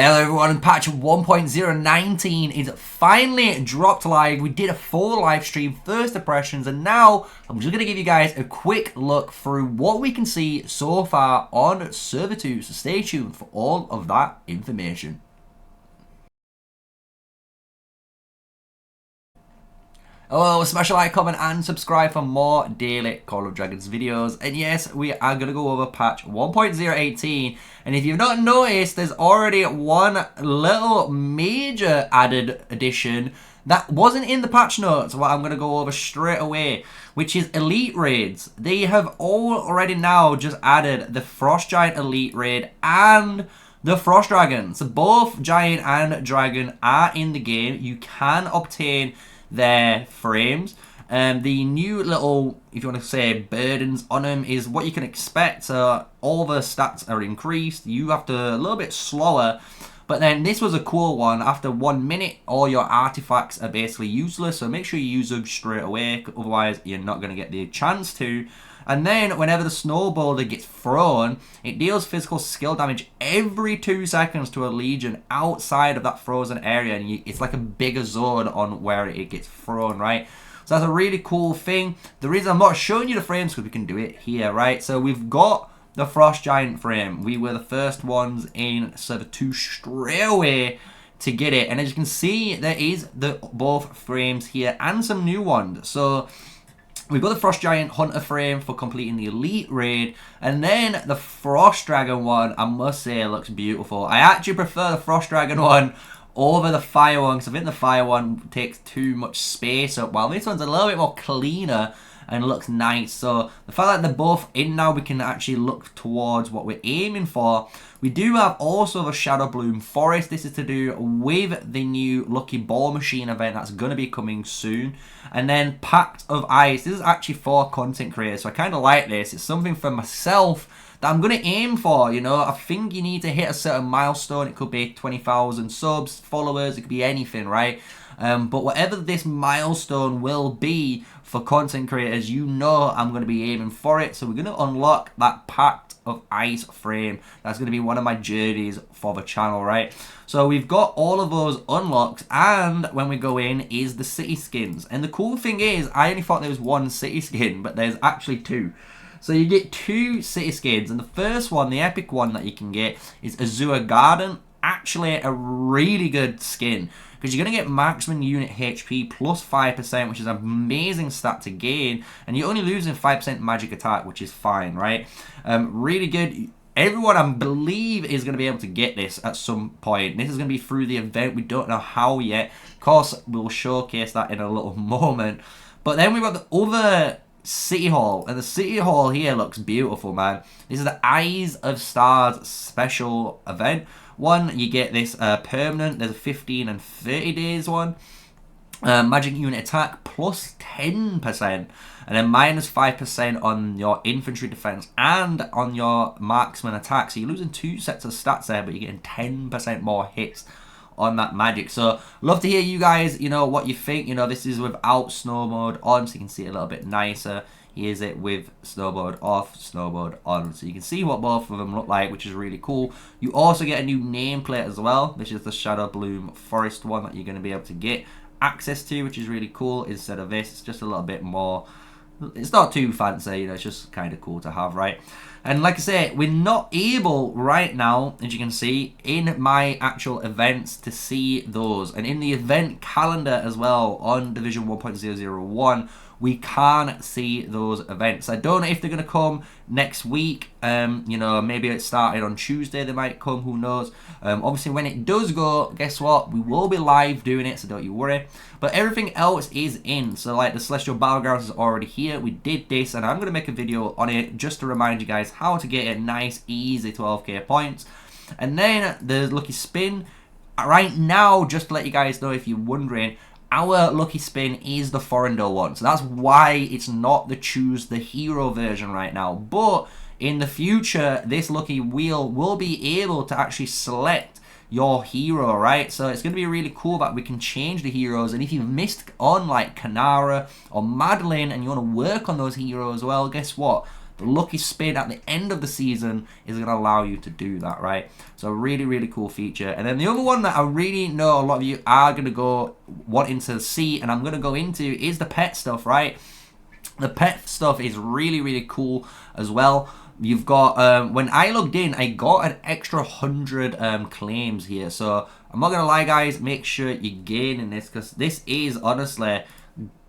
Hello everyone, and patch 1.019 is finally dropped live. We did a full live stream, first impressions, and now I'm just going to give you guys a quick look through what we can see so far on server 2, so stay tuned for all of that information. Hello, smash a like, comment and subscribe for more daily Call of Dragons videos. And yes, we are going to go over patch 1.018. And if you've not noticed, there's already one little major added addition that wasn't in the patch notes, what I'm going to go over straight away, which is Elite Raids. They have already now just added the Frost Giant Elite Raid and the Frost Dragon. So both Giant and Dragon are in the game. You can obtain their frames. The new little, if you want to say, burdens on them is what you can expect. So all the stats are increased. You have to a little bit slower. But then this was a cool one. After 1 minute, all your artifacts are basically useless. So make sure you use them straight away. Otherwise, you're not going to get the chance to. And then whenever the snowboulder gets thrown, it deals physical skill damage every 2 seconds to a legion outside of that frozen area. And it's like a bigger zone on where it gets thrown, right? So that's a really cool thing. The reason I'm not showing you the frames is because we can do it here, right? So we've got the Frost Giant frame. We were the first ones in server 2 straight away to get it. And as you can see, there is both frames here and some new ones. So we've got the Frost Giant Hunter frame for completing the Elite Raid. And then the Frost Dragon one, I must say, looks beautiful. I actually prefer the Frost Dragon one over the Fire one, because I think the Fire one takes too much space up, while this one's a little bit more cleaner and looks nice. So the fact that they're both in now, we can actually look towards what we're aiming for. We do have also the Shadow Bloom Forest. This is to do with the new Lucky Ball Machine event that's going to be coming soon. And then Pact of Ice. This is actually for content creators, so I kind of like this. It's something for myself that I'm going to aim for, you know. I think you need to hit a certain milestone. It could be 20,000 subs, followers, it could be anything, right? But whatever this milestone will be for content creators, you know I'm going to be aiming for it. So we're going to unlock that Pact of Ice frame. That's going to be one of my journeys for the channel, right? So we've got all of those unlocks, and when we go in is the city skins. And the cool thing is, I only thought there was one city skin, but there's actually 2. So you get 2 city skins, and the first one, the epic one that you can get, is Azure Garden. Actually a really good skin, because you're going to get maximum unit HP plus 5%, which is an amazing stat to gain, and you're only losing 5% magic attack, which is fine, right? Really good. Everyone, I believe, is going to be able to get this at some point. This is going to be through the event. We don't know how yet. Of course, we'll showcase that in a little moment. But then we've got the other City Hall, and the City Hall here looks beautiful, man. This is the Eyes of Stars special event. One, you get this permanent. There's a 15 and 30 days one. Magic unit attack plus 10%, and then minus 5% on your infantry defense and on your marksman attack. So you're losing 2 sets of stats there, but you're getting 10% more hits on that magic. So love to hear you guys, you know, what you think. You know, this is without snow mode on, so you can see it a little bit nicer. Here's it with snow mode off, snow mode on, so you can see what both of them look like, which is really cool. You also get a new nameplate as well. This is the Shadow Bloom Forest one that you're going to be able to get access to, which is really cool. Instead of this, it's just a little bit more, it's not too fancy, you know, it's just kind of cool to have, right? And like I say, we're not able right now, as you can see, in my actual events to see those. And in the event calendar as well, on Division 1.001, we can see those events. I don't know if they're going to come next week. You know, maybe it started on Tuesday, they might come, who knows. Obviously, when it does go, guess what? We will be live doing it, so don't you worry. But everything else is in. So, like, the Celestial Battlegrounds is already here. We did this, and I'm going to make a video on it just to remind you guys how to get a nice, easy 12k points. And then the Lucky Spin. Right now, just to let you guys know if you're wondering, our Lucky Spin is the Forendor one. So that's why it's not the Choose the Hero version right now. But in the future, this Lucky Wheel will be able to actually select your hero, right? So it's going to be really cool that we can change the heroes. And if you've missed on like Kanara or Madeline and you want to work on those heroes, well, guess what? the lucky spin at the end of the season is going to allow you to do that, right? So really, really cool feature. And then the other one that I really know a lot of you are going to go wanting to see, and I'm going to go into, is the pet stuff, right? The pet stuff is really, really cool as well. You've got, when I logged in, I got an extra 100 claims here. So I'm not going to lie, guys, make sure you're gaining this, because this is honestly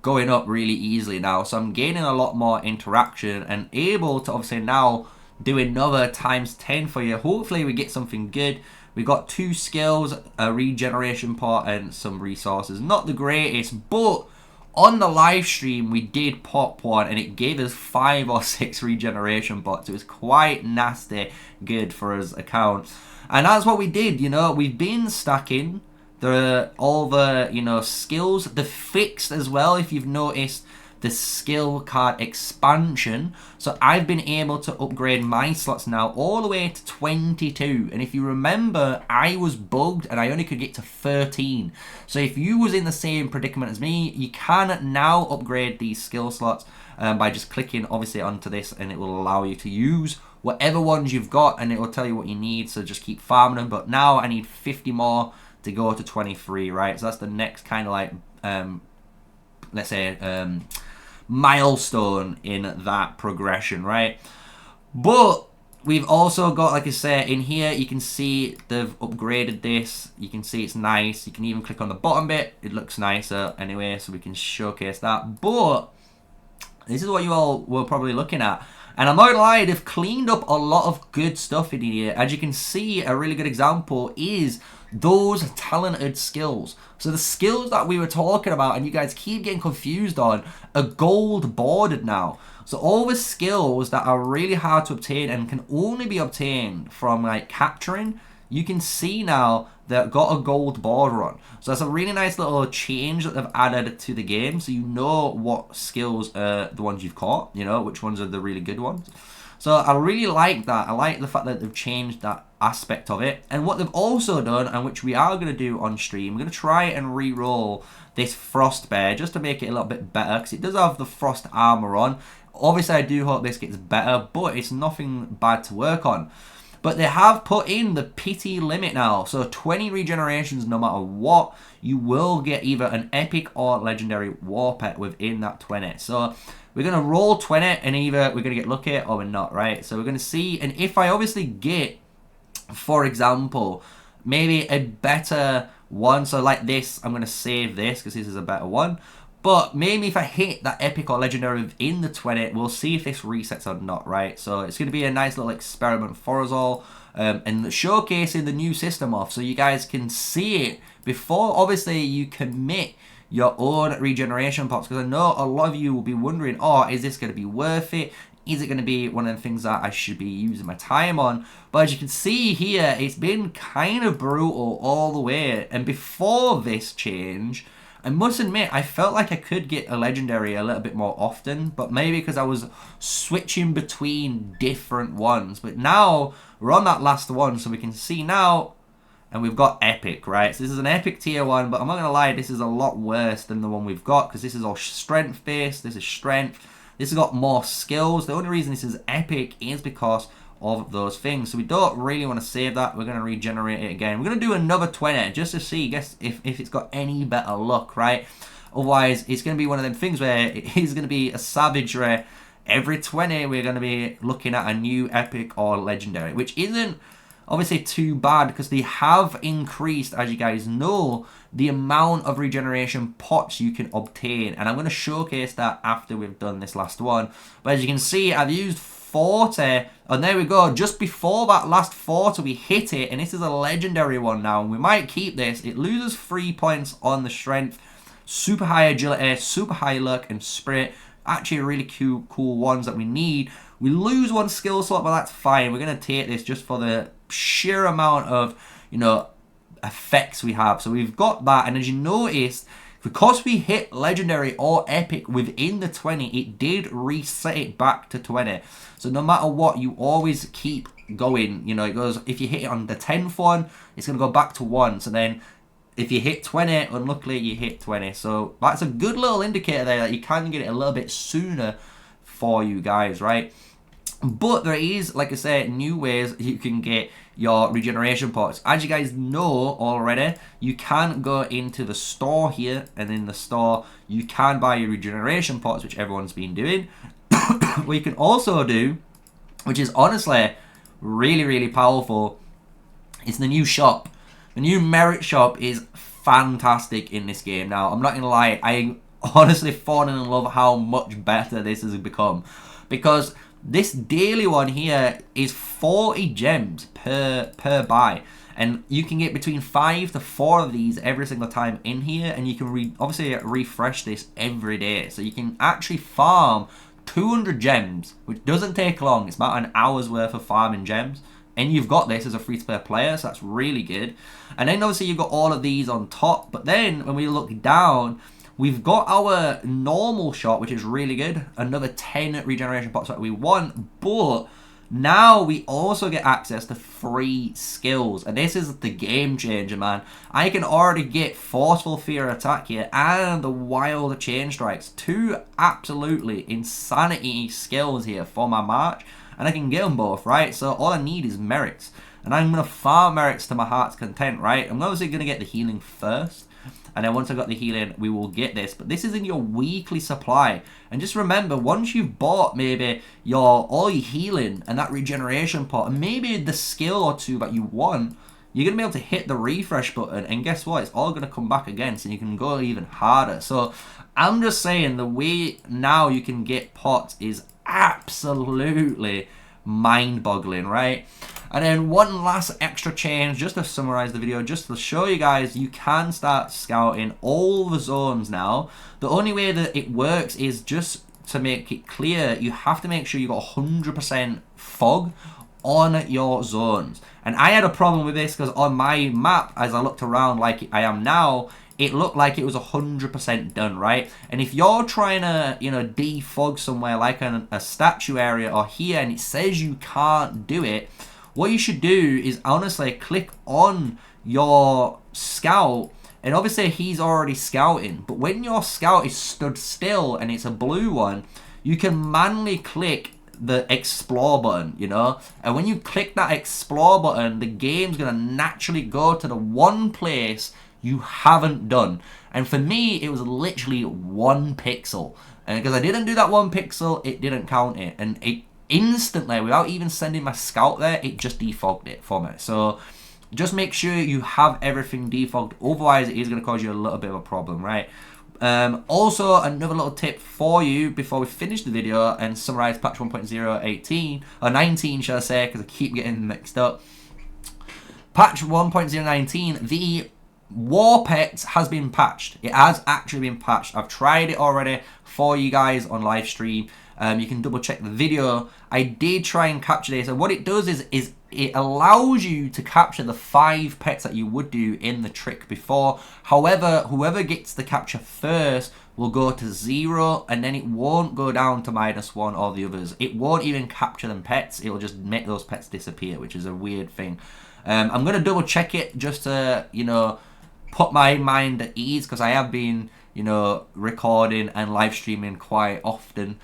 going up really easily now. So I'm gaining a lot more interaction and able to obviously now do another times 10 for you. Hopefully we get something good. We got 2 skills, a regeneration pot, and some resources. Not the greatest, but on the live stream, we did pop one, and it gave us 5 or 6 regeneration pots. It was quite nasty good for his account. And that's what we did, you know. We've been stacking all the, you know, skills. The fixed as well, if you've noticed, the skill card expansion. So I've been able to upgrade my slots now all the way to 22. And if you remember, I was bugged and I only could get to 13. So if you was in the same predicament as me, you can now upgrade these skill slots by just clicking obviously onto this, and it will allow you to use whatever ones you've got, and it will tell you what you need. So just keep farming them. But now I need 50 more to go to 23, right? So that's the next kind of like let's say milestone in that progression, right? But we've also got, like I say, in here you can see they've upgraded this. You can see it's nice. You can even click on the bottom bit, it looks nicer anyway, so we can showcase that. But this is what you all were probably looking at, and I'm not gonna lie, they've cleaned up a lot of good stuff in here. As you can see, a really good example is those talented skills. So the skills that we were talking about and you guys keep getting confused on are gold bordered now. So all the skills that are really hard to obtain and can only be obtained from like capturing, you can see now they've got a gold border on. So that's a really nice little change that they've added to the game, so you know what skills are the ones you've caught, you know, which ones are the really good ones. So I really like that. I like the fact that they've changed that aspect of it. And what they've also done, and which we are going to do on stream, we're going to try and re-roll this Frost Bear just to make it a little bit better, because it does have the Frost armor on. Obviously, I do hope this gets better, but it's nothing bad to work on. But they have put in the pity limit now. So 20 regenerations no matter what. You will get either an epic or legendary war pet within that 20. So we're going to roll 20 and either we're going to get lucky or we're not, right? So we're going to see. And if I obviously get, for example, maybe a better one. So like this, I'm going to save this because this is a better one. But maybe if I hit that epic or legendary within the 20, we'll see if this resets or not, right? So it's going to be a nice little experiment for us all. And showcasing the new system off so you guys can see it before, obviously, you commit your own regeneration pots. Because I know a lot of you will be wondering, oh, is this going to be worth it? Is it going to be one of the things that I should be using my time on? But as you can see here, it's been kind of brutal all the way. And before this change, I must admit, I felt like I could get a legendary a little bit more often, but maybe because I was switching between different ones. But now, we're on that last one, so we can see now, and we've got epic, right? So this is an epic tier 1, but I'm not going to lie, this is a lot worse than the one we've got, because this is all strength based, this is strength, this has got more skills. The only reason this is epic is because of those things. So we don't really want to save that. We're going to regenerate it again. We're going to do another 20 just to see, guess if it's got any better luck, right? Otherwise, it's going to be one of them things where it is going to be a savagery. Every 20, we're going to be looking at a new epic or legendary, which isn't obviously too bad because they have increased, as you guys know, the amount of regeneration pots you can obtain. And I'm going to showcase that after we've done this last one. But as you can see, I've used 40, and there we go. Just before that last 40, we hit it, and this is a legendary one now, and we might keep this. It loses 3 points on the strength, super high agility, super high luck, and spirit. Actually, really cool ones that we need. We lose 1 skill slot, but that's fine. We're going to take this just for the sheer amount of, you know, effects we have. So we've got that, and as you noticed, because we hit legendary or epic within the 20, it did reset it back to 20. So no matter what, you always keep going. You know, it goes, if you hit it on the 10th one, it's going to go back to 1. So then if you hit 20, unluckily you hit 20. So that's a good little indicator there that you can get it a little bit sooner for you guys, right? But there is, like I say, new ways you can get your regeneration pots. As you guys know already, you can go into the store here, and in the store you can buy your regeneration pots, which everyone's been doing. What you can also do, which is honestly really, really powerful, is the new shop. The new merit shop is fantastic in this game. Now, I'm not going to lie, I honestly fallen in love how much better this has become. Because this daily one here is 40 gems per buy. And you can get between 5 to 4 of these every single time in here. And you can obviously refresh this every day. So you can actually farm 200 gems, which doesn't take long. It's about an hour's worth of farming gems. And you've got this as a free-to-play player, so that's really good. And then obviously you've got all of these on top. But then when we look down, we've got our normal shop, which is really good. Another 10 regeneration pots that we want. But now we also get access to free skills. And this is the game changer, man. I can already get Forceful Fear Attack here and the Wild Chain Strikes. 2 absolutely insanity skills here for my March. And I can get them both, right? So all I need is merits. And I'm going to farm merits to my heart's content, right? I'm obviously going to get the healing first. And then once I got the healing, we will get this. But this is in your weekly supply. And just remember, once you've bought maybe all your healing and that regeneration pot, and maybe the skill or 2 that you want, you're going to be able to hit the refresh button. And guess what? It's all going to come back again. So you can go even harder. So I'm just saying, the way now you can get pots is absolutely mind-boggling, right? And then one last extra change, just to summarize the video, just to show you guys, you can start scouting all the zones now. The only way that it works is, just to make it clear, you have to make sure you got 100% fog on your zones. And I had a problem with this because on my map, as I looked around like I am now, it looked like it was 100% done, right? And if you're trying to, defog somewhere like a statue area or here, and it says you can't do it, what you should do is honestly click on your scout, and obviously he's already scouting, but when your scout is stood still and it's a blue one, you can manually click the explore button, and when you click that explore button, the game's gonna naturally go to the one place you haven't done. And for me, it was literally 1 pixel, and because I didn't do that 1 pixel, it didn't count it, and it instantly, without even sending my scout there, it just defogged it for me. So just make sure you have everything defogged, otherwise it is going to cause you a little bit of a problem, right? Also, another little tip for you before we finish the video and summarize patch 1.018 or 19, shall I say, because I keep getting mixed up. Patch 1.019, the War Pets has been patched. It has actually been patched. I've tried it already for you guys on live stream. You can double check the video. I did try and capture this, and what it does is it allows you to capture the 5 pets that you would do in the trick before. However, whoever gets the capture first will go to 0, and then it won't go down to -1 or the others. It won't even capture them pets. It'll just make those pets disappear, which is a weird thing. I'm going to double check it just to, put my mind at ease, because I have been, recording and live streaming quite often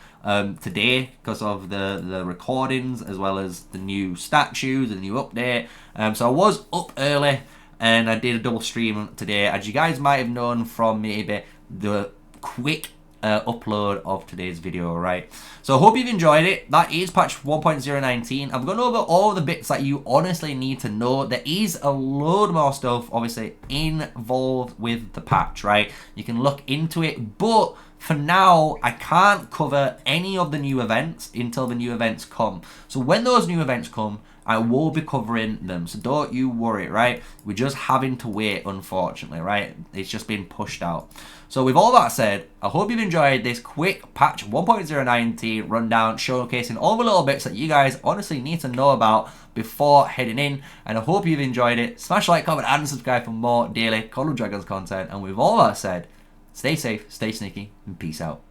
today because of the recordings, as well as the new statues, the new update. So I was up early and I did a double stream today, as you guys might have known from maybe the quick upload of today's video, right? So I hope you've enjoyed it. That is patch 1.019. I've gone over all the bits that you honestly need to know. There is a load more stuff obviously involved with the patch, right? You can look into it, but for now I can't cover any of the new events until the new events come. So when those new events come, I will be covering them, so don't you worry, right? We're just having to wait, unfortunately, right? It's just been pushed out. So with all that said, I hope you've enjoyed this quick patch 1.019 rundown, showcasing all the little bits that you guys honestly need to know about before heading in. And I hope you've enjoyed it. Smash like, comment, and subscribe for more daily Call of Dragons content. And with all that said, stay safe, stay sneaky, and peace out.